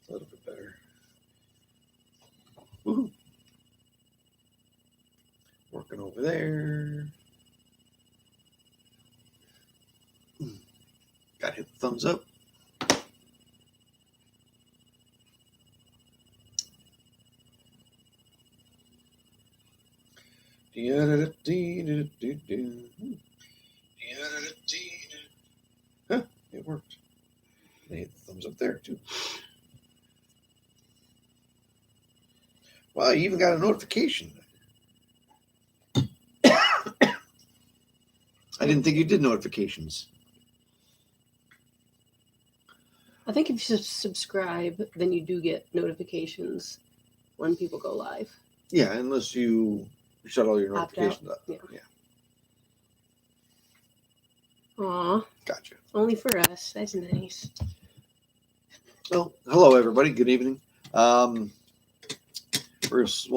A little bit better. Woohoo. Working over there. Got to hit the thumbs up. Huh, it worked. They hit the thumbs up there too. Wow, you even got a notification. I didn't think you did notifications. I think if you subscribe, then you do get notifications when people go live. Yeah, unless you shut all your Opt notifications up. Yeah. Aw, Gotcha. only for us. That's nice. Well, hello everybody. Good evening. We'll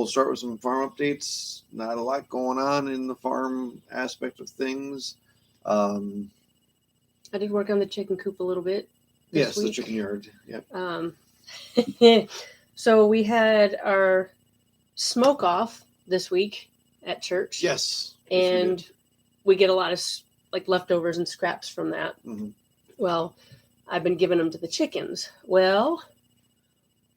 start with some farm updates. Not a lot going on in the farm aspect of things. I did work on the chicken coop a little bit. Yes, week. The chicken yard. Yep. So we had our smoke off this week at church. Yes. And we get a lot of leftovers and scraps from that. Mm-hmm. Well, I've been giving them to the chickens. Well,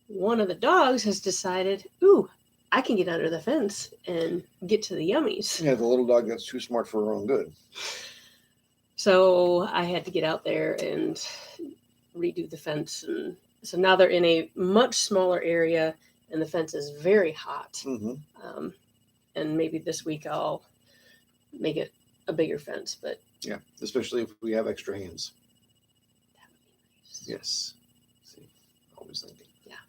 one of the dogs has decided, ooh, I can get under the fence and get to the yummies. Yeah, the little dog that's too smart for her own good. So I had to get out there and redo the fence. And so now they're in a much smaller area and the fence is very hot. Mm-hmm. And maybe this week I'll make it a bigger fence, but yeah, especially if we have extra hands. That would be nice. Yes. See, always thinking. Yeah.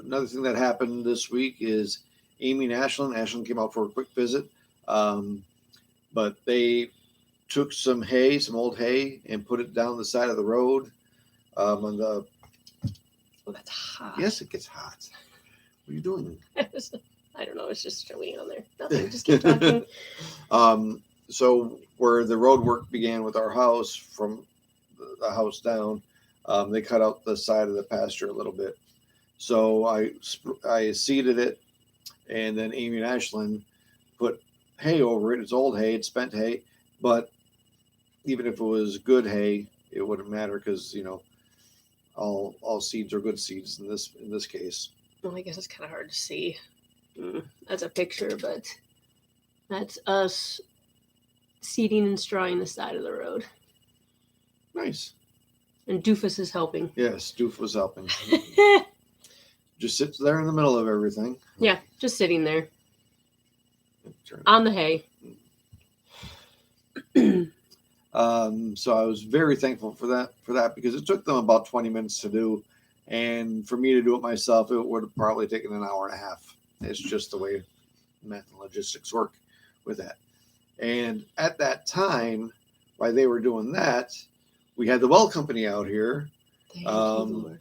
Another thing that happened this week is Amy and Ashlyn. Ashlyn came out for a quick visit, but they took some hay, some old hay, and put it down the side of the road. On the. Oh, that's hot. Yes, it gets hot. What are you doing? I don't know. It's just chilly on there. Nothing. Just keep talking. So where the road work began with our house, from the house down, they cut out the side of the pasture a little bit. So I seeded it, and then Amy and Ashlyn put hay over it. It's old hay, it's spent hay, but even if it was good hay, it wouldn't matter because all seeds are good seeds in this case. Well, I guess it's kind of hard to see as a picture, but that's us seeding and strawing the side of the road. Nice. And Doofus is helping. Yes, Doof was helping. Just sits there in the middle of everything. Yeah, just sitting there on the hay. So I was very thankful for that because it took them about 20 minutes to do, and for me to do it myself, it would have probably taken an hour and a half. It's just the way math and logistics work with that. And at that time, while they were doing that, we had the well company out here. Thank you, Lord.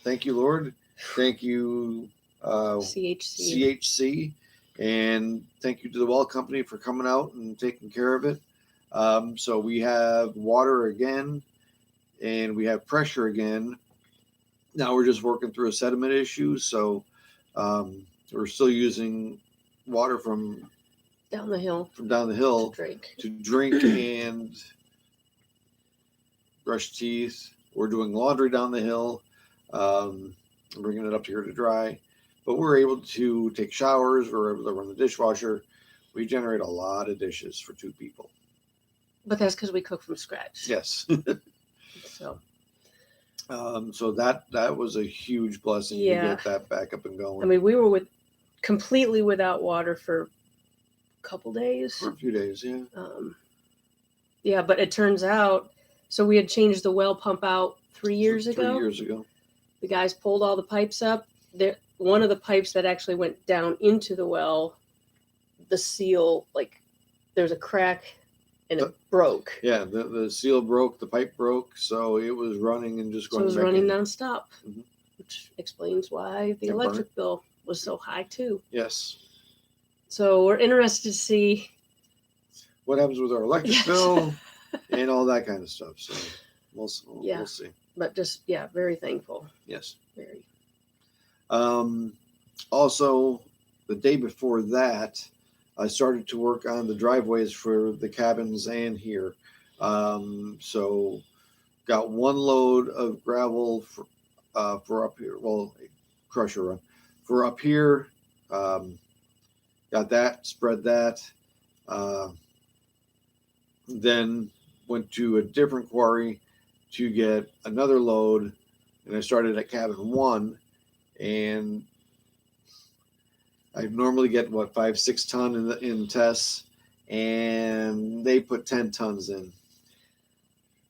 Thank you, Lord. Thank you, CHC, and thank you to the well company for coming out and taking care of it. So we have water again, and we have pressure again. Now we're just working through a sediment issue, so we're still using water from down the hill to drink and brush teeth. We're doing laundry down the hill, bringing it up here to dry. But we're able to take showers. We're able to run the dishwasher. We generate a lot of dishes for 2 people. But that's because we cook from scratch. Yes. So that was a huge blessing to get that back up and going. I mean, we were completely without water for a couple days. For a few days, yeah. Yeah, but it turns out, so we had changed the well pump out 3 years ago. 3 years ago. The guys pulled all the pipes up. One of the pipes that actually went down into the well, the seal, there's a crack and it broke. Yeah, the seal broke, the pipe broke, so it was running and just going. So it was back running in. nonstop, which explains why the electric bill was so high too. Yes. So we're interested to see what happens with our electric bill and all that kind of stuff. So Yeah. We'll see. But just, yeah, very thankful. Yes. Very. Also, the day before that, I started to work on the driveways for the cabins and here. So got one load of gravel for up here. Well, crusher run for up here. Got that, spread that. Then went to a different quarry to get another load, and I started at cabin 1, and I normally get 5-6 ton in tests, and they put 10 tons in.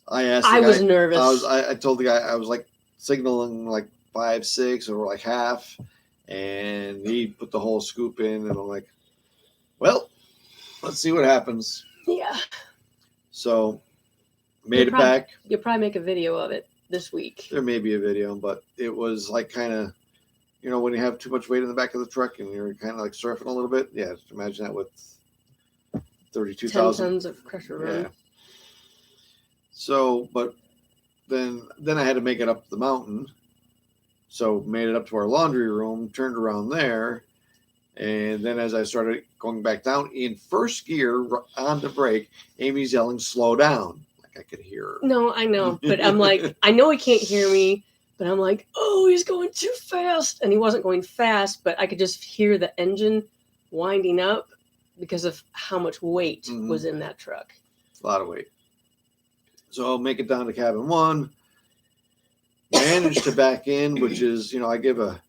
I was nervous. I told the guy I was like signaling like 5-6 or like half, and he put the whole scoop in, and I'm like, well, let's see what happens. Yeah. So made it back. You'll probably make a video of it this week. There may be a video, but it was like kind of, when you have too much weight in the back of the truck and you're kind of like surfing a little bit. Yeah, just imagine that with 32,000 tons of crusher run. Yeah. So, but then I had to make it up the mountain. So made it up to our laundry room, turned around there, and then as I started going back down in first gear on the brake, Amy's yelling, "Slow down!" Like I could hear her. No, I know, but I'm like, I know he can't hear me, but I'm like, oh, he's going too fast, and he wasn't going fast, but I could just hear the engine winding up because of how much weight was in that truck. A lot of weight. So I'll make it down to cabin 1. Managed to back in, which is, I give a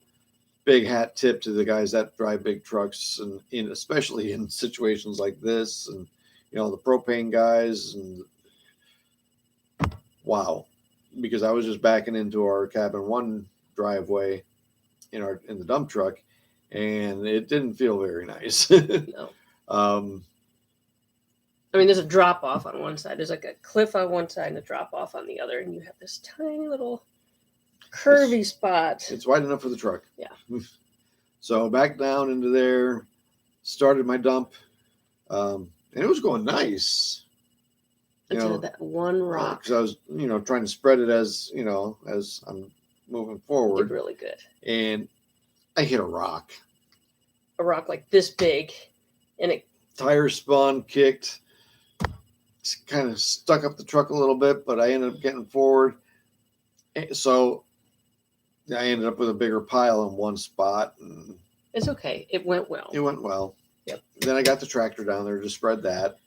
big hat tip to the guys that drive big trucks, and especially in situations like this, and the propane guys, and wow, because I was just backing into our cabin 1 driveway in the dump truck, and it didn't feel very nice. No. I mean, there's a drop off on one side. There's like a cliff on one side and a drop off on the other, and you have this tiny little curvy spot. It's wide enough for the truck. Yeah. So back down into there, started my dump, and it was going nice. Until that one rock. Because I was, trying to spread it as I'm moving forward. Did really good. And I hit a rock. A rock like this big, and it tire spun, kicked, kind of stuck up the truck a little bit, but I ended up getting forward. So I ended up with a bigger pile in one spot. And it's okay. It went well. It went well. Yep. Then I got the tractor down there to spread that.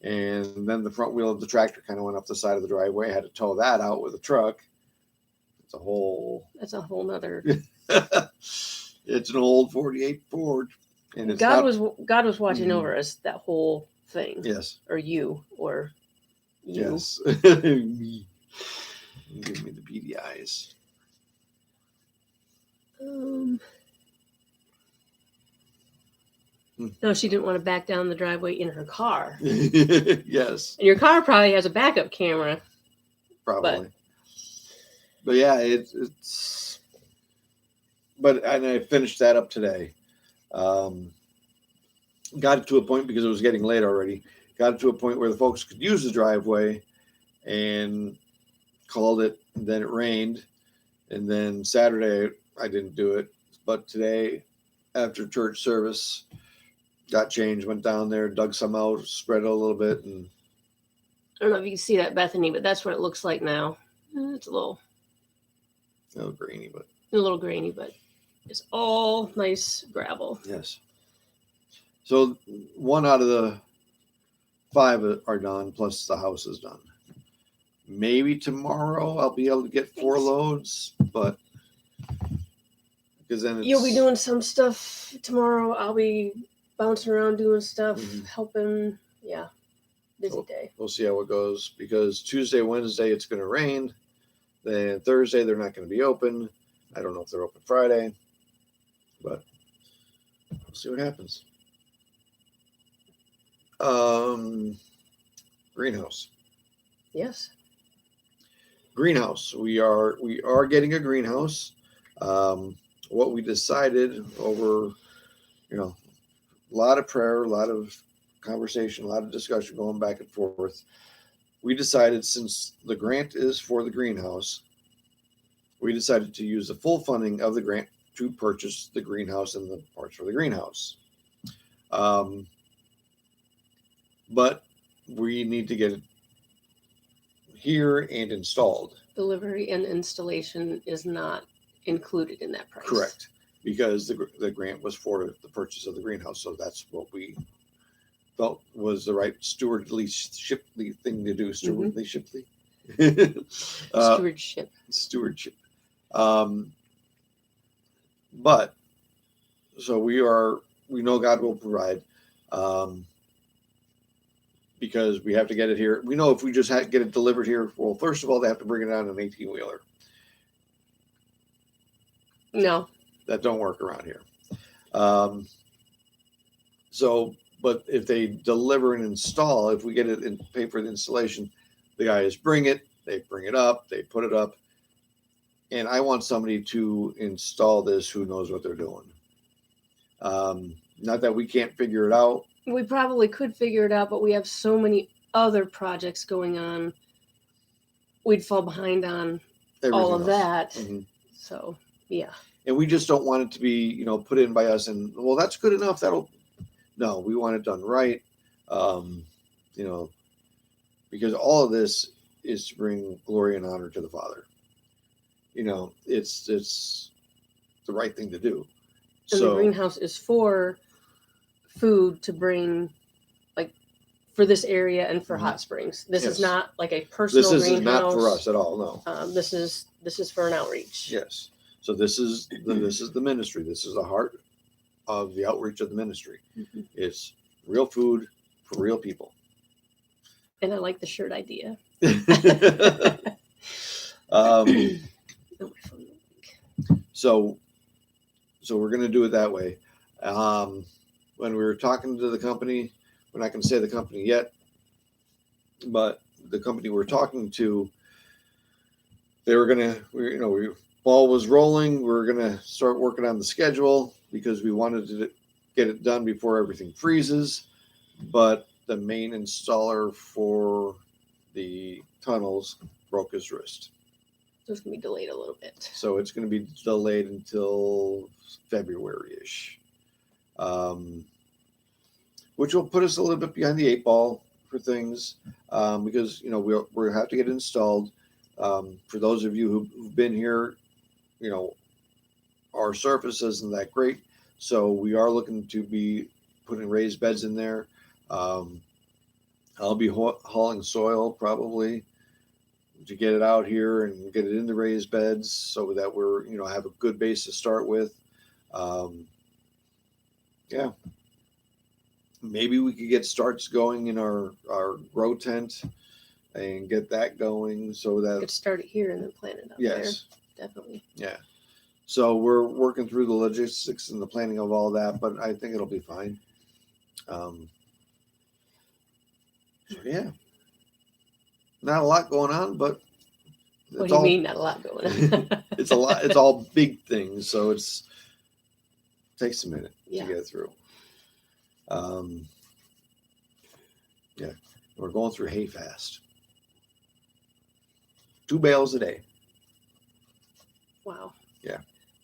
And then the front wheel of the tractor kind of went up the side of the driveway. I had to tow that out with a truck. That's a whole nother. It's an old 48 Ford. And it's God was watching over us that whole thing. Yes. Or you. Yes. Me. Give me the beady eyes. No, she didn't want to back down the driveway in her car. Yes. And your car probably has a backup camera. Probably. But yeah, it's. But I finished that up today. Got it to a point because it was getting late already. Got it to a point where the folks could use the driveway, and called it. And then it rained, and then Saturday I didn't do it. But today, after church service, got changed, went down there, dug some out, spread it a little bit, and I don't know if you can see that, Bethany, but that's what it looks like now. It's a little grainy, but it's all nice gravel. Yes. So 1 out of the 5 are done, plus the house is done. Maybe tomorrow I'll be able to get 4 loads, but because then you'll be doing some stuff tomorrow. I'll be bouncing around doing stuff, helping. Yeah, busy day. We'll see how it goes, because Tuesday, Wednesday it's going to rain. Then Thursday they're not going to be open. I don't know if they're open Friday, but we'll see what happens. Greenhouse. Yes. Greenhouse. We are getting a greenhouse. What we decided over, a lot of prayer, a lot of conversation, a lot of discussion going back and forth. we decided, since the grant is for the greenhouse, we decided to use the full funding of the grant to purchase the greenhouse and the parts for the greenhouse. But we need to get it here and installed. Delivery and installation is not included in that price. Correct, because the grant was for the purchase of the greenhouse, so that's what we felt was the right stewardly shiply thing to do. Stewardly shiply. Stewardship. Stewardship. But so we know God will provide, because we have to get it here. We know if we just get it delivered here, well, first of all, they have to bring it on an 18-wheeler. No, that don't work around here. But if they deliver and install, if we get it and pay for the installation, the guys bring it, they bring it up, they put it up. And I want somebody to install this who knows what they're doing. Not that we can't figure it out. we probably could figure it out, but we have so many other projects going on. We'd fall behind on all of that. Mm-hmm. So, yeah. And we just don't want it to be, put in by us and, well, that's good enough. No, we want it done right. Because all of this is to bring glory and honor to the Father. It's the right thing to do. And the greenhouse is for food to bring, like, for this area and for Hot Springs. This is not like a personal greenhouse. This is not for us at all. No. This is for an outreach. Yes. So this is the ministry. This is the heart of the outreach of the ministry. Mm-hmm. It's real food for real people. And I like the shirt idea. So we're going to do it that way. When we were talking to the company, we're not going to say the company yet, but the company we're talking to, they were going to, ball was rolling. We're going to start working on the schedule because we wanted to get it done before everything freezes. But the main installer for the tunnels broke his wrist. So it's going to be delayed a little bit. So it's going to be delayed until February-ish, which will put us a little bit behind the 8 ball for things, because, we'll have to get it installed. For those of you who've been here, our surface isn't that great. So we are looking to be putting raised beds in there. I'll be hauling soil probably to get it out here and get it in the raised beds so that we're, have a good base to start with. Yeah. Maybe we could get starts going in our grow tent and get that going so that. Could start it here and then plant it up there. Definitely. Yeah. So we're working through the logistics and the planning of all that, but I think it'll be fine. Yeah. Not a lot going on, but what do you mean not a lot going on? It's a lot. It's all big things, so it takes a minute to get through. Yeah, we're going through hay fast. 2 bales a day. Wow. Yeah.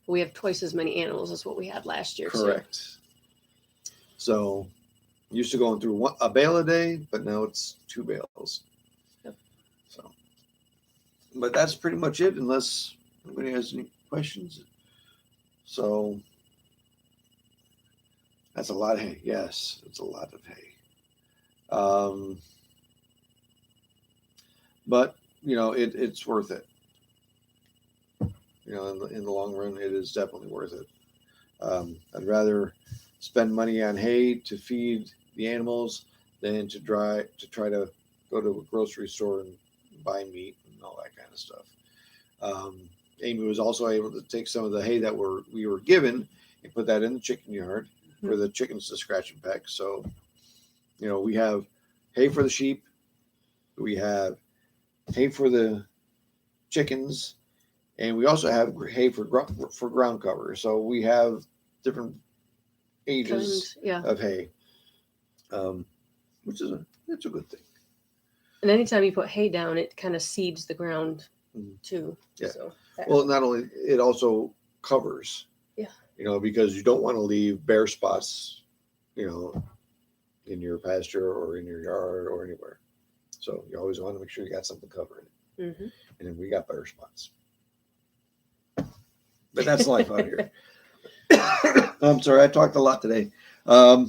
We have twice as many animals as what we had last year. Correct. So used to going through a bale a day, but now it's 2 bales. Yep. So, but that's pretty much it, unless anybody has any questions. So that's a lot of hay. Yes, it's a lot of hay. But it's worth it. In the long run, it is definitely worth it. I'd rather spend money on hay to feed the animals than to try to go to a grocery store and buy meat and all that kind of stuff. Amy was also able to take some of the hay that we were given and put that in the chicken yard for the chickens to scratch and peck. So, we have hay for the sheep, we have hay for the chickens, and we also have hay for ground cover. So we have different ages of hay, which is it's a good thing. And anytime you put hay down, it kind of seeds the ground Mhm. too. Yeah. So that Well, not only, it also covers. Yeah. Because you don't want to leave bare spots, you know, in your pasture or in your yard or anywhere. So you always want to make sure you got something covering it. Mm-hmm. And then we got bare spots. But that's life out here. I'm sorry, I talked a lot today. So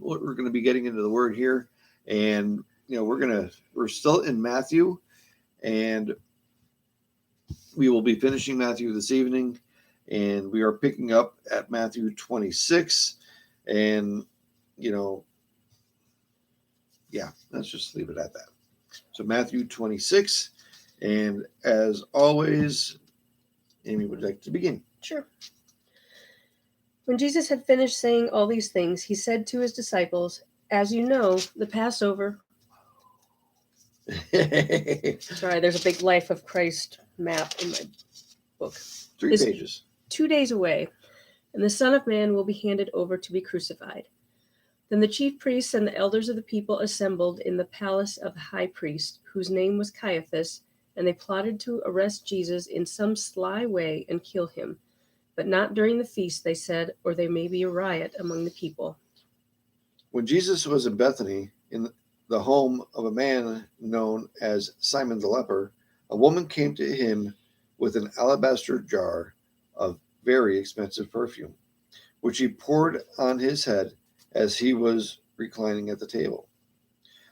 we're going to be getting into the word here, and we're still in Matthew, and we will be finishing Matthew this evening, and we are picking up at Matthew 26, and let's just leave it at that. So Matthew 26, and as always, Amy would like to begin. Sure. When Jesus had finished saying all these things, he said to his disciples, "As you know, the Passover." Sorry, there's a big Life of Christ map in my book. 3 pages. 2 days away, and the Son of Man will be handed over to be crucified. Then the chief priests and the elders of the people assembled in the palace of the high priest, whose name was Caiaphas, and they plotted to arrest Jesus in some sly way and kill him. But not during the feast, they said, or there may be a riot among the people. When Jesus was in Bethany, in the home of a man known as Simon the leper, a woman came to him with an alabaster jar of very expensive perfume, which he poured on his head as he was reclining at the table.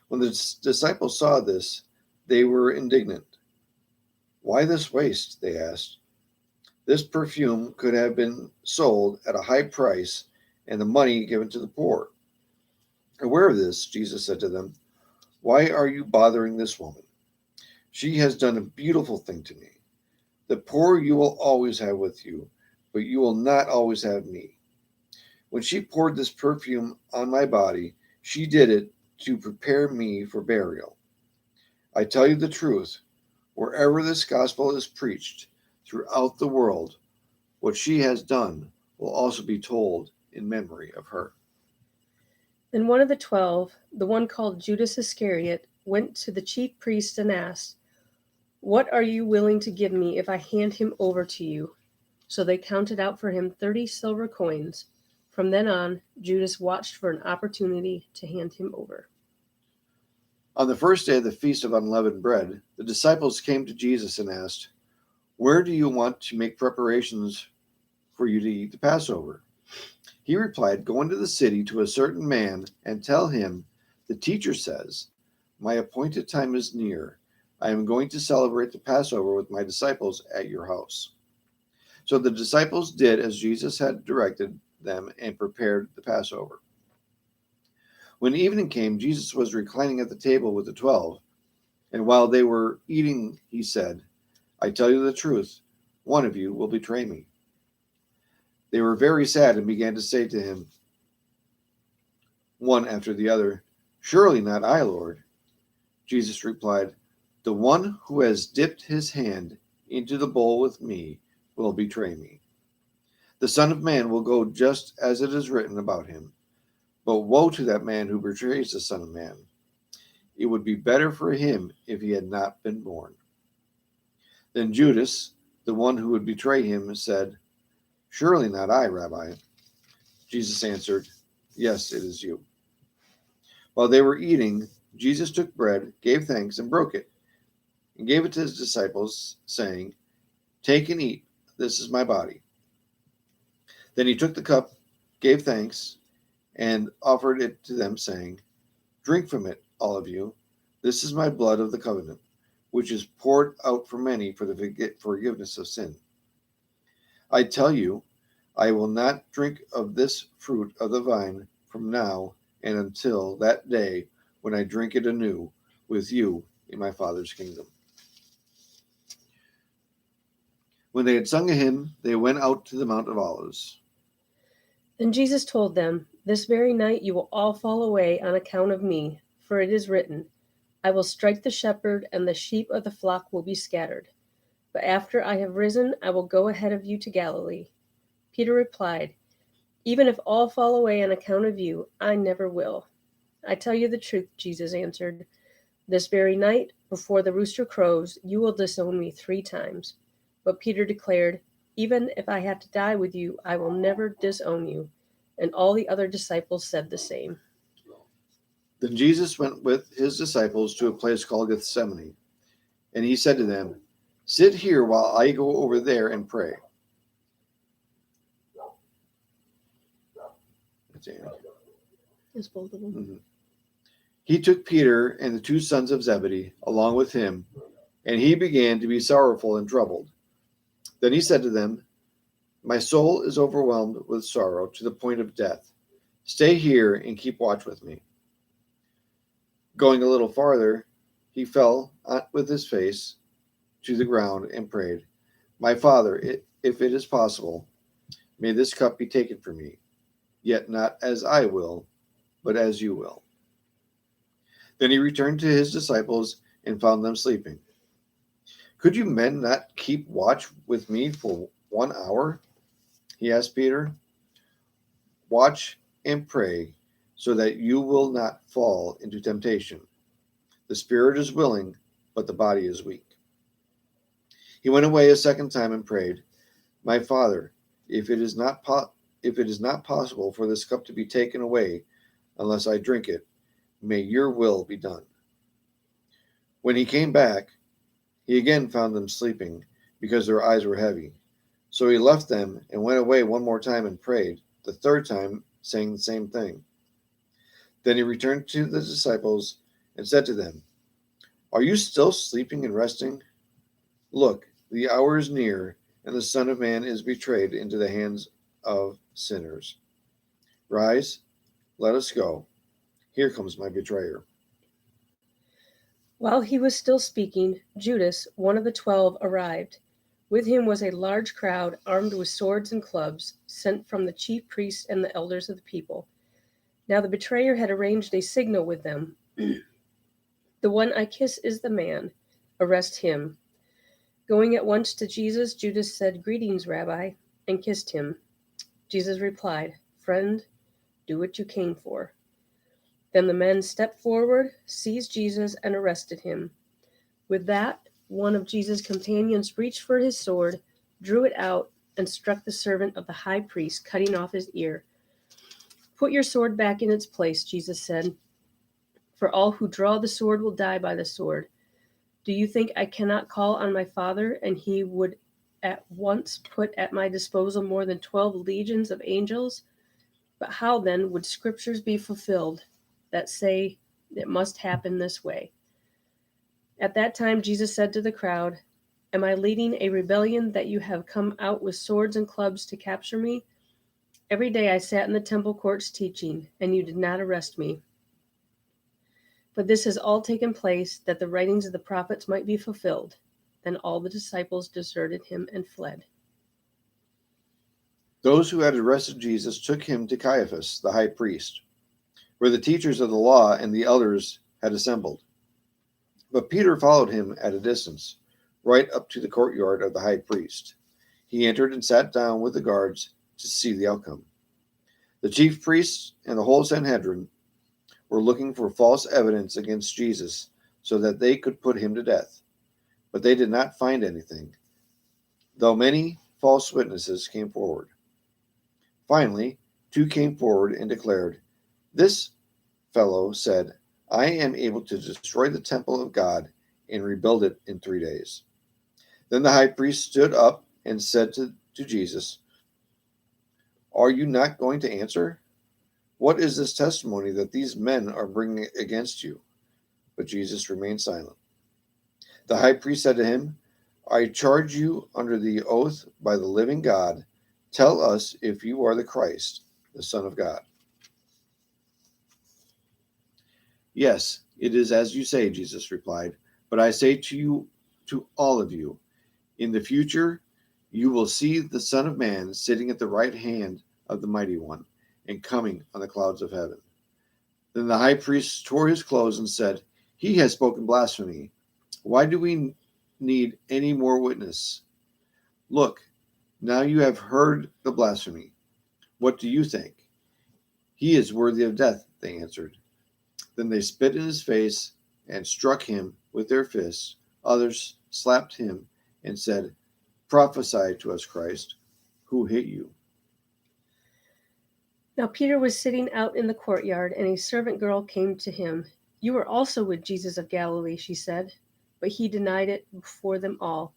When the disciples saw this, they were indignant. "Why this waste?" they asked. "This perfume could have been sold at a high price and the money given to the poor." Aware of this, Jesus said to them, "Why are you bothering this woman? She has done a beautiful thing to me. The poor you will always have with you, but you will not always have me. When she poured this perfume on my body, she did it to prepare me for burial. I tell you the truth, wherever this gospel is preached throughout the world, what she has done will also be told in memory of her." Then one of the 12, the one called Judas Iscariot, went to the chief priests and asked, "What are you willing to give me if I hand him over to you?" So they counted out for him 30 silver coins. From then on, Judas watched for an opportunity to hand him over. On the first day of the Feast of Unleavened Bread, the disciples came to Jesus and asked, "Where do you want to make preparations for you to eat the Passover?" He replied, "Go into the city to a certain man and tell him, 'The teacher says, my appointed time is near. I am going to celebrate the Passover with my disciples at your house.'" So the disciples did as Jesus had directed them and prepared the Passover. When evening came, Jesus was reclining at the table with the 12, and while they were eating, he said, "I tell you the truth, one of you will betray me." They were very sad and began to say to him, one after the other, "Surely not I, Lord." Jesus replied, "The one who has dipped his hand into the bowl with me will betray me. The Son of Man will go just as it is written about him. But woe to that man who betrays the Son of Man. It would be better for him if he had not been born." Then Judas, the one who would betray him, said, "Surely not I, Rabbi." Jesus answered, "Yes, it is you." While they were eating, Jesus took bread, gave thanks, and broke it, and gave it to his disciples, saying, "Take and eat. This is my body." Then he took the cup, gave thanks, and offered it to them, saying, "Drink from it, all of you. This is my blood of the covenant, which is poured out for many for the forgiveness of sin. I tell you, I will not drink of this fruit of the vine from now and until that day when I drink it anew with you in my Father's kingdom." When they had sung a hymn, they went out to the Mount of Olives. Then Jesus told them, "This very night you will all fall away on account of me, for it is written, 'I will strike the shepherd, and the sheep of the flock will be scattered.' But after I have risen, I will go ahead of you to Galilee." Peter replied, "Even if all fall away on account of you, I never will." I tell you the truth, Jesus answered. This very night, before the rooster crows, you will disown me 3 times. But Peter declared, Even if I have to die with you, I will never disown you. And all the other disciples said the same. Then Jesus went with his disciples to a place called Gethsemane, and he said to them, Sit here while I go over there and pray. That's Annie. It's both of them. Mm-hmm. He took Peter and the 2 sons of Zebedee along with him, and he began to be sorrowful and troubled. Then he said to them, My soul is overwhelmed with sorrow to the point of death. Stay here and keep watch with me. Going a little farther, he fell with his face to the ground and prayed, My Father, if it is possible, may this cup be taken from me, yet not as I will, but as you will. Then he returned to his disciples and found them sleeping. Could you men not keep watch with me for 1 hour? He asked Peter. Watch and pray so that you will not fall into temptation. The spirit is willing, but the body is weak. He went away a second time and prayed, My Father, if it is not possible for this cup to be taken away unless I drink it, may your will be done. When he came back, he again found them sleeping because their eyes were heavy. So he left them and went away one more time and prayed, the 3rd time saying the same thing. Then he returned to the disciples and said to them, Are you still sleeping and resting? Look, the hour is near, and the Son of Man is betrayed into the hands of sinners. Rise, let us go. Here comes my betrayer. While he was still speaking, Judas, one of the 12, arrived. With him was a large crowd armed with swords and clubs, sent from the chief priests and the elders of the people. Now the betrayer had arranged a signal with them. The one I kiss is the man. Arrest him. Going at once to Jesus, Judas said, Greetings, Rabbi, and kissed him. Jesus replied, Friend, do what you came for. Then the men stepped forward, seized Jesus, and arrested him. With that, one of Jesus' companions reached for his sword, drew it out, and struck the servant of the high priest, cutting off his ear. Put your sword back in its place, Jesus said, for all who draw the sword will die by the sword. Do you think I cannot call on my Father, and he would at once put at my disposal more than 12 legions of angels? But how then would scriptures be fulfilled that say it must happen this way? At that time, Jesus said to the crowd, Am I leading a rebellion that you have come out with swords and clubs to capture me? Every day I sat in the temple courts teaching, and you did not arrest me. But this has all taken place that the writings of the prophets might be fulfilled. Then all the disciples deserted him and fled. Those who had arrested Jesus took him to Caiaphas, the high priest, where the teachers of the law and the elders had assembled. But Peter followed him at a distance, right up to the courtyard of the high priest. He entered and sat down with the guards to see the outcome. The chief priests and the whole Sanhedrin were looking for false evidence against Jesus so that they could put him to death. But they did not find anything, though many false witnesses came forward. Finally, 2 came forward and declared, This fellow said, I am able to destroy the temple of God and rebuild it in 3 days. Then the high priest stood up and said to Jesus, Are you not going to answer? What is this testimony that these men are bringing against you? But Jesus remained silent. The high priest said to him, I charge you under the oath by the living God, tell us if you are the Christ, the Son of God. Yes, it is as you say, Jesus replied, but I say to you, to all of you, in the future you will see the Son of Man sitting at the right hand of the Mighty One and coming on the clouds of heaven. Then the high priest tore his clothes and said, He has spoken blasphemy. Why do we need any more witness? Look, now you have heard the blasphemy. What do you think? He is worthy of death, they answered. Then they spit in his face and struck him with their fists. Others slapped him and said, "Prophesy to us, Christ. Who hit you?" Now Peter was sitting out in the courtyard, and a servant girl came to him. "You were also with Jesus of Galilee," she said. But he denied it before them all.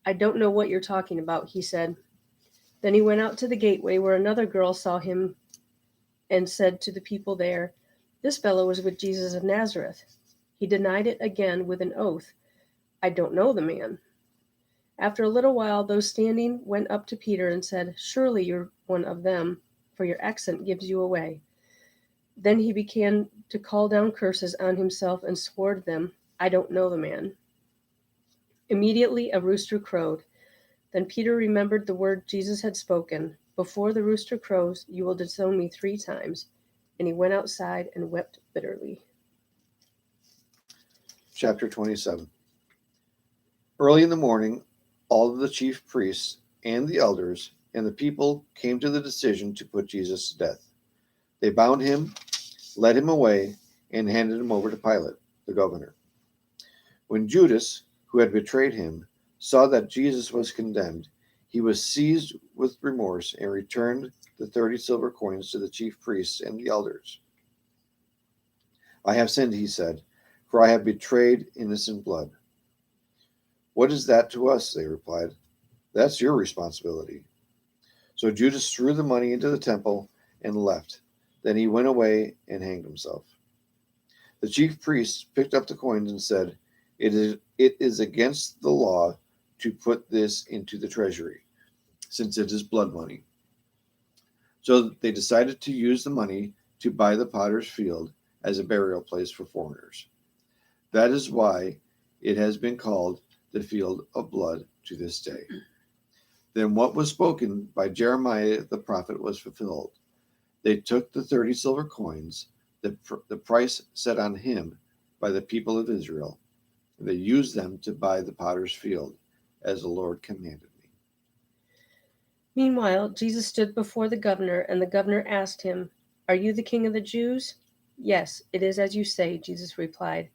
"I don't know what you're talking about," he said. Then he went out to the gateway, where another girl saw him and said to the people there, "This fellow was with Jesus of Nazareth." He denied it again with an oath. "I don't know the man." After a little while, those standing went up to Peter and said, "Surely you're one of them, for your accent gives you away." Then he began to call down curses on himself and swore to them, "I don't know the man." Immediately a rooster crowed. Then Peter remembered the word Jesus had spoken, "Before the rooster crows, you will disown me 3 times." And he went outside and wept bitterly. Chapter 27. Early in the morning, all of the chief priests and the elders and the people came to the decision to put Jesus to death. They bound him, led him away, and handed him over to Pilate, the governor. When Judas, who had betrayed him, saw that Jesus was condemned, he was seized with remorse and returned the 30 silver coins to the chief priests and the elders. "I have sinned," he said, "for I have betrayed innocent blood." "What is that to us?" they replied. "That's your responsibility." So Judas threw the money into the temple and left. Then he went away and hanged himself. The chief priests picked up the coins and said, It is against the law to put this into the treasury, since it is blood money." So they decided to use the money to buy the potter's field as a burial place for foreigners. That is why it has been called the field of blood to this day. Then what was spoken by Jeremiah the prophet was fulfilled. They took the 30 silver coins, the price set on him by the people of Israel, and they used them to buy the potter's field, as the Lord commanded me. Meanwhile, Jesus stood before the governor, and the governor asked him, "Are you the king of the Jews?" "Yes, it is as you say," Jesus replied.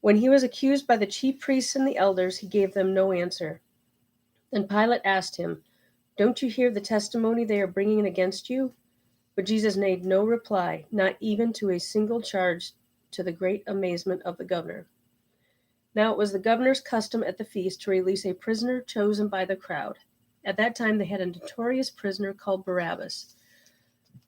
When he was accused by the chief priests and the elders, he gave them no answer. Then Pilate asked him, "Don't you hear the testimony they are bringing against you?" But Jesus made no reply, not even to a single charge, to the great amazement of the governor. Now it was the governor's custom at the feast to release a prisoner chosen by the crowd. At that time they had a notorious prisoner called Barabbas.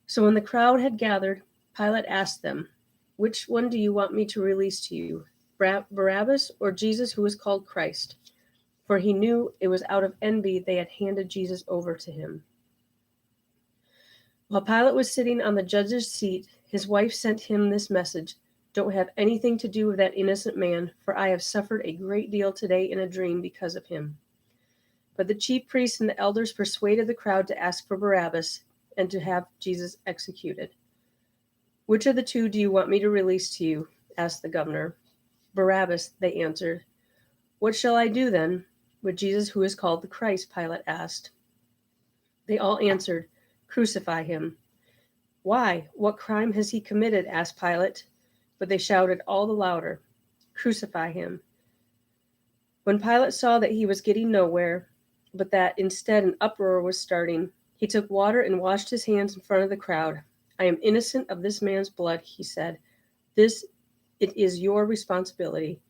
So when the crowd had gathered, Pilate asked them, "Which one do you want me to release to you, Barabbas or Jesus, who is called Christ?" For he knew it was out of envy they had handed Jesus over to him. While Pilate was sitting on the judge's seat, his wife sent him this message, "Don't have anything to do with that innocent man, for I have suffered a great deal today in a dream because of him." But the chief priests and the elders persuaded the crowd to ask for Barabbas and to have Jesus executed. "Which of the 2 do you want me to release to you?" asked the governor. "Barabbas," they answered. "What shall I do then with Jesus, who is called the Christ?" Pilate asked. They all answered, "Crucify him." "Why? What crime has he committed?" asked Pilate. But they shouted all the louder, "Crucify him." When Pilate saw that he was getting nowhere, but that instead an uproar was starting, he took water and washed his hands in front of the crowd. "I am innocent of this man's blood," he said. "It is your responsibility."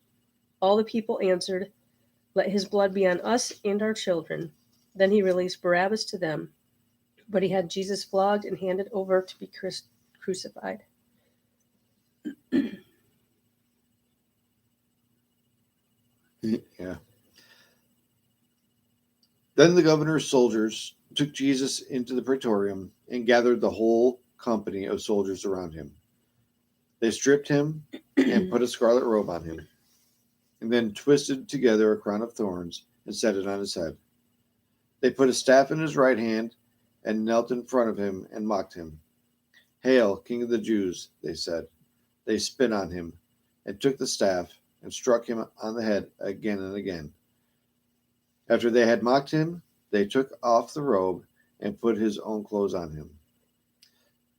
All the people answered, "Let his blood be on us and our children." Then he released Barabbas to them, but he had Jesus flogged and handed over to be crucified. Yeah. Then the governor's soldiers took Jesus into the praetorium and gathered the whole company of soldiers around him. They stripped him and put a scarlet robe on him, and then twisted together a crown of thorns and set it on his head. They put a staff in his right hand and knelt in front of him and mocked him. "Hail, King of the Jews," they said. They spit on him and took the staff and struck him on the head again and again. After they had mocked him, they took off the robe and put his own clothes on him.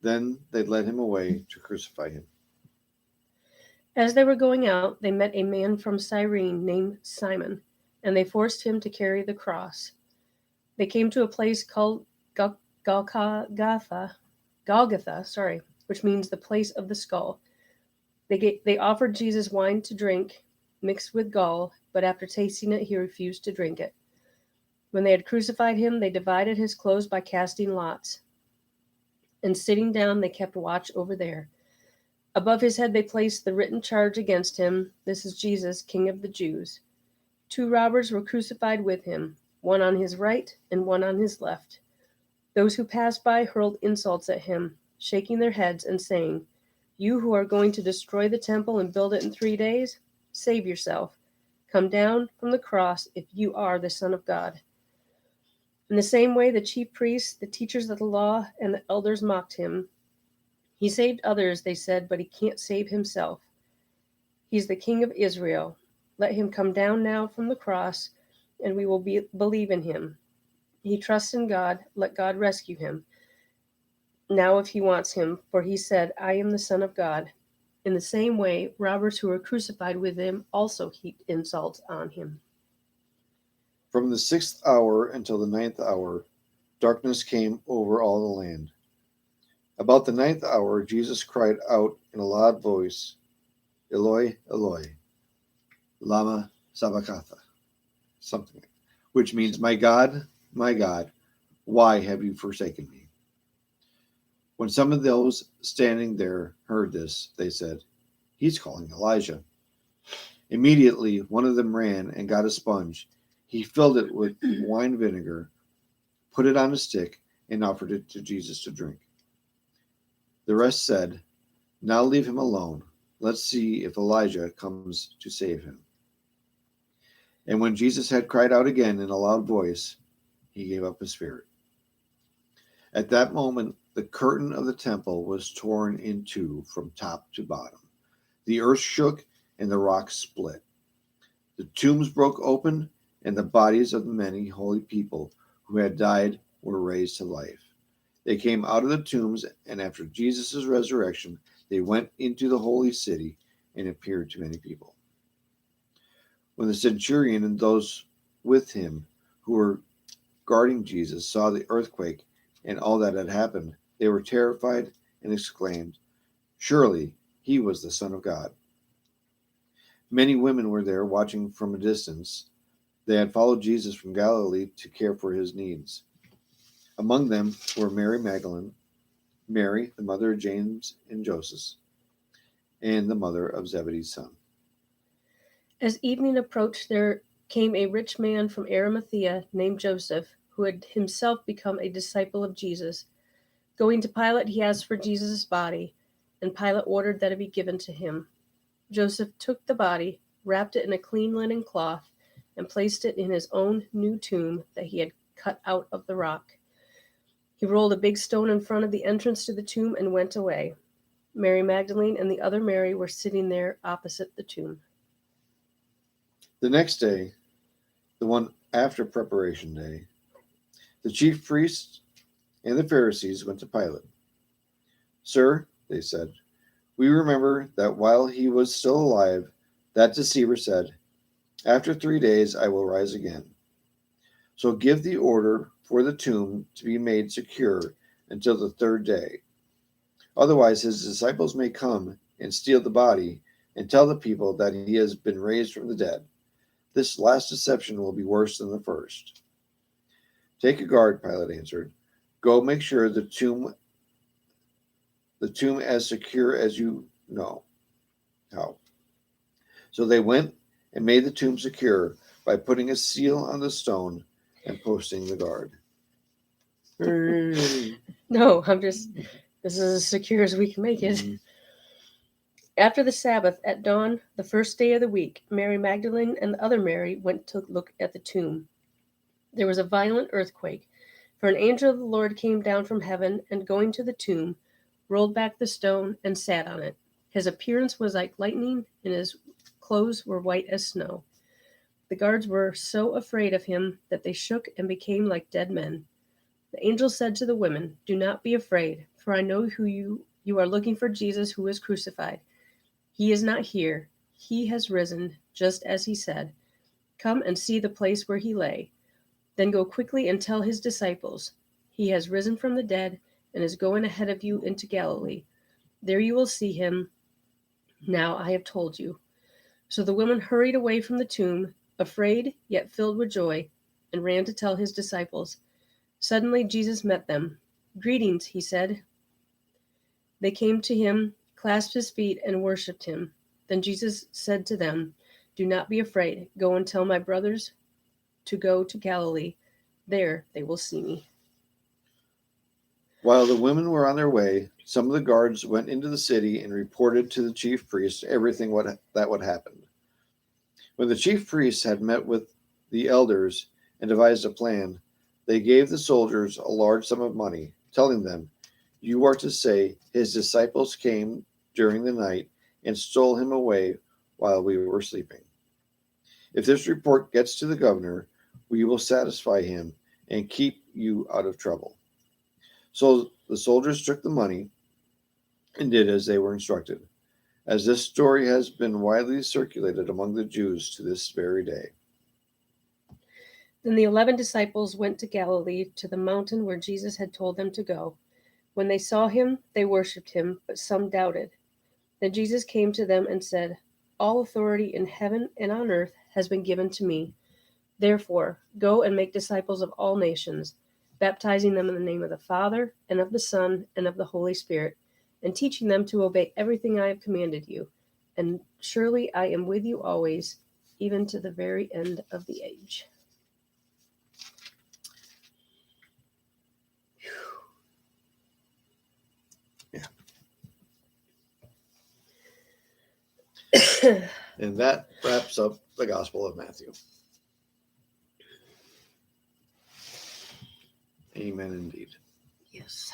Then they led him away to crucify him. As they were going out, they met a man from Cyrene named Simon, and they forced him to carry the cross. They came to a place called Golgotha, which means the place of the skull. They offered Jesus wine to drink, mixed with gall, but after tasting it, he refused to drink it. When they had crucified him, they divided his clothes by casting lots. And sitting down, they kept watch over there. Above his head, they placed the written charge against him: "This is Jesus, King of the Jews." 2 robbers were crucified with him, one on his right and one on his left. Those who passed by hurled insults at him, shaking their heads and saying, "You who are going to destroy the temple and build it in 3 days, save yourself. Come down from the cross if you are the Son of God." In the same way, the chief priests, the teachers of the law, and the elders mocked him. "He saved others," they said, "but he can't save himself. He's the King of Israel. Let him come down now from the cross, and we will believe in him. He trusts in God. Let God rescue him now if he wants him, for he said, 'I am the Son of God.'" In the same way, robbers who were crucified with him also heaped insults on him. From the 6th hour until the 9th hour, darkness came over all the land. About the 9th hour, Jesus cried out in a loud voice, "Eloi, Eloi, lama sabachthani," something, which means, my God, why have you forsaken me?" When some of those standing there heard this, they said, "He's calling Elijah." Immediately, one of them ran and got a sponge. He filled it with wine vinegar, put it on a stick, and offered it to Jesus to drink. The rest said, "Now leave him alone. Let's see if Elijah comes to save him." And when Jesus had cried out again in a loud voice, he gave up his spirit. At that moment, the curtain of the temple was torn in two from top to bottom. The earth shook and the rocks split. The tombs broke open, and the bodies of the many holy people who had died were raised to life. They came out of the tombs, and after Jesus' resurrection, they went into the holy city and appeared to many people. When the centurion and those with him who were guarding Jesus saw the earthquake and all that had happened, they were terrified and exclaimed, "Surely he was the Son of God." Many women were there watching from a distance. They had followed Jesus from Galilee to care for his needs. Among them were Mary Magdalene, Mary, the mother of James and Joseph, and the mother of Zebedee's son. As evening approached, there came a rich man from Arimathea named Joseph, who had himself become a disciple of Jesus. Going to Pilate, he asked for Jesus' body, and Pilate ordered that it be given to him. Joseph took the body, wrapped it in a clean linen cloth, and placed it in his own new tomb that he had cut out of the rock. He rolled a big stone in front of the entrance to the tomb and went away. Mary Magdalene and the other Mary were sitting there opposite the tomb. The next day, the one after preparation day, the chief priests and the Pharisees went to Pilate. "Sir," they said, "we remember that while he was still alive, that deceiver said, 'After 3 days I will rise again.' So give the order for the tomb to be made secure until the 3rd day. Otherwise his disciples may come and steal the body and tell the people that he has been raised from the dead. This last deception will be worse than the first." "Take a guard," Pilate answered. "Go make sure the tomb as secure as you know how." So they went and made the tomb secure by putting a seal on the stone and posting the guard. No, this is as secure as we can make it. After the Sabbath, at dawn, the first day of the week, Mary Magdalene and the other Mary went to look at the tomb. There was a violent earthquake, for an angel of the Lord came down from heaven and, going to the tomb, rolled back the stone and sat on it. His appearance was like lightning, and his clothes were white as snow. The guards were so afraid of him that they shook and became like dead men. The angel said to the women, "Do not be afraid, for I know who you are looking for, Jesus who was crucified. He is not here. He has risen, just as he said. Come and see the place where he lay. Then go quickly and tell his disciples, he has risen from the dead and is going ahead of you into Galilee. There you will see him. Now I have told you." So the women hurried away from the tomb, afraid yet filled with joy, and ran to tell his disciples. Suddenly Jesus met them. "Greetings," he said. They came to him, clasped his feet, and worshipped him. Then Jesus said to them, "Do not be afraid. Go and tell my brothers to go to Galilee. There they will see me." While the women were on their way, some of the guards went into the city and reported to the chief priests everything that happened. When the chief priests had met with the elders and devised a plan, they gave the soldiers a large sum of money, telling them, "You are to say, his disciples came during the night and stole him away while we were sleeping. If this report gets to the governor, we will satisfy him and keep you out of trouble." So the soldiers took the money and did as they were instructed, as this story has been widely circulated among the Jews to this very day. Then the 11 disciples went to Galilee, to the mountain where Jesus had told them to go. When they saw him, they worshipped him, but some doubted. Then Jesus came to them and said, "All authority in heaven and on earth has been given to me. Therefore, go and make disciples of all nations, baptizing them in the name of the Father, and of the Son, and of the Holy Spirit, and teaching them to obey everything I have commanded you. And surely I am with you always, even to the very end of the age." And that wraps up the Gospel of Matthew. Amen indeed. Yes.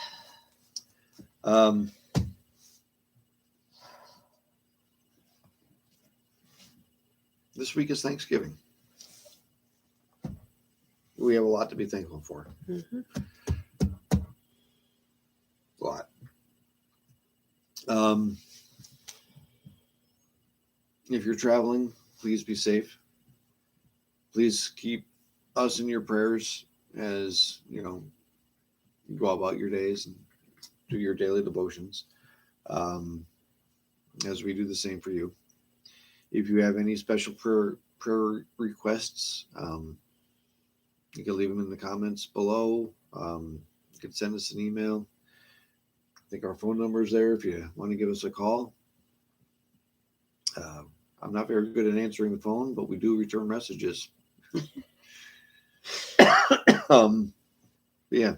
This week is Thanksgiving. We have a lot to be thankful for. Mm-hmm. A lot. If you're traveling, please be safe. Please keep us in your prayers as you go about your days and do your daily devotions, as we do the same for you. If you have any special prayer requests, you can leave them in the comments below. You can send us an email. I think our phone number is there if you want to give us a call. I'm not very good at answering the phone, but we do return messages. Yeah.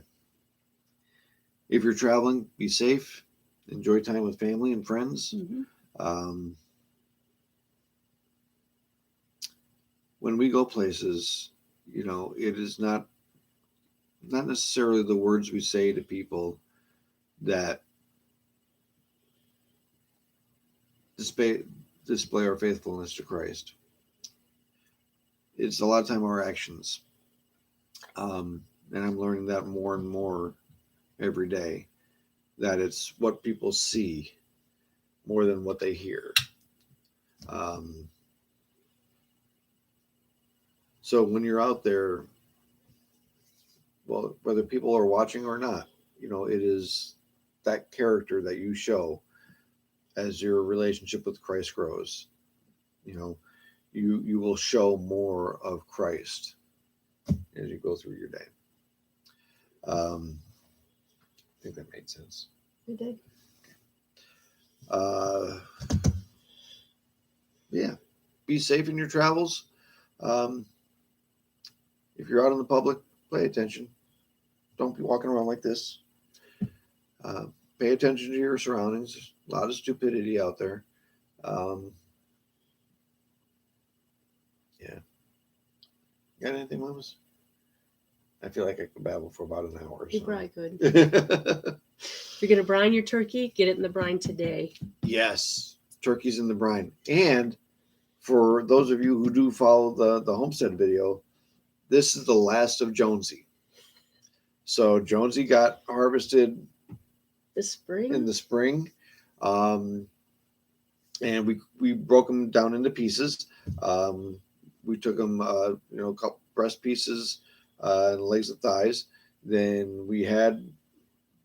If you're traveling, be safe. Enjoy time with family and friends. Mm-hmm. When we go places, it is not necessarily the words we say to people that display our faithfulness to Christ. It's a lot of time our actions. And I'm learning that more and more every day, that it's what people see more than what they hear. So when you're out there, well, whether people are watching or not, it is that character that you show as your relationship with Christ grows. You will show more of Christ as you go through your day. I think that made sense. It did. Yeah. Be safe in your travels. If you're out in the public, pay attention. Don't be walking around like this. Pay attention to your surroundings. There's a lot of stupidity out there. Yeah. Got anything, Mamas? I feel like I could babble for about an hour. You probably could. If you're going to brine your turkey, get it in the brine today. Yes. Turkey's in the brine. And for those of you who do follow the homestead video, this is the last of Jonesy. So Jonesy got harvested in the spring. and we broke them down into pieces. We took them, a couple breast pieces, and legs and thighs. Then we had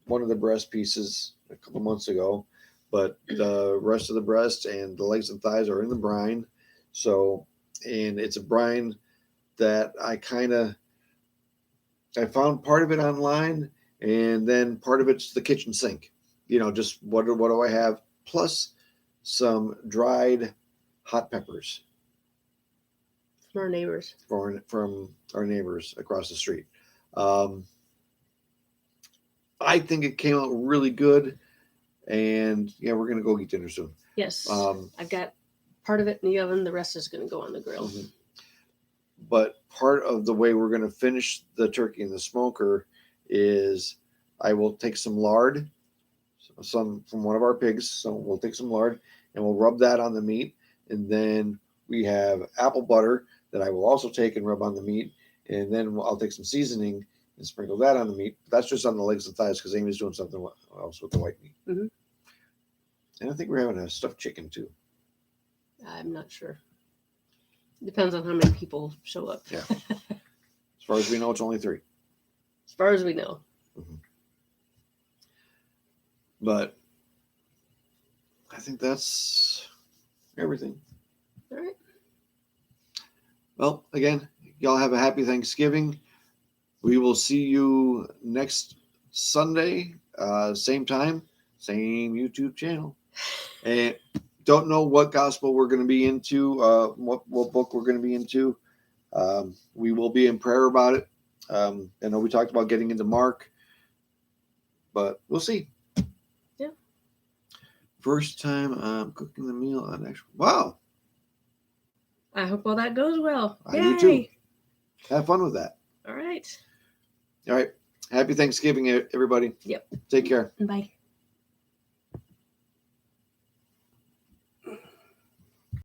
one of the breast pieces a couple months ago, but the rest of the breast and the legs and thighs are in the brine. So, and it's a brine that I found part of it online, and then part of it's the kitchen sink. Just what do I have? Plus some dried hot peppers From our neighbors. from our neighbors across the street. I think it came out really good, and yeah, we're gonna go eat dinner soon. Yes. I've got part of it in the oven. The rest is going to go on the grill. Mhm. But part of the way we're gonna finish the turkey in the smoker is I will take some lard, some from one of our pigs. So we'll take some lard and we'll rub that on the meat, and then we have apple butter that I will also take and rub on the meat, and then I'll take some seasoning and sprinkle that on the meat. That's just on the legs and thighs because Amy's doing something else with the white meat. Mhm. And I think we're having a stuffed chicken too. I'm not sure. Depends on how many people show up. Yeah. As far as we know, it's only 3. As far as we know. But I think that's everything. All right. Well, again, y'all have a happy Thanksgiving. We will see you next Sunday, same time, same YouTube channel. And don't know what gospel we're going to be into, what book we're going to be into. We will be in prayer about it. I know we talked about getting into Mark, but we'll see. Yeah. First time I'm cooking the meal on actual. Wow. I hope all that goes well. I do too. Have fun with that. All right. All right. Happy Thanksgiving, everybody. Yep. Take care. Bye.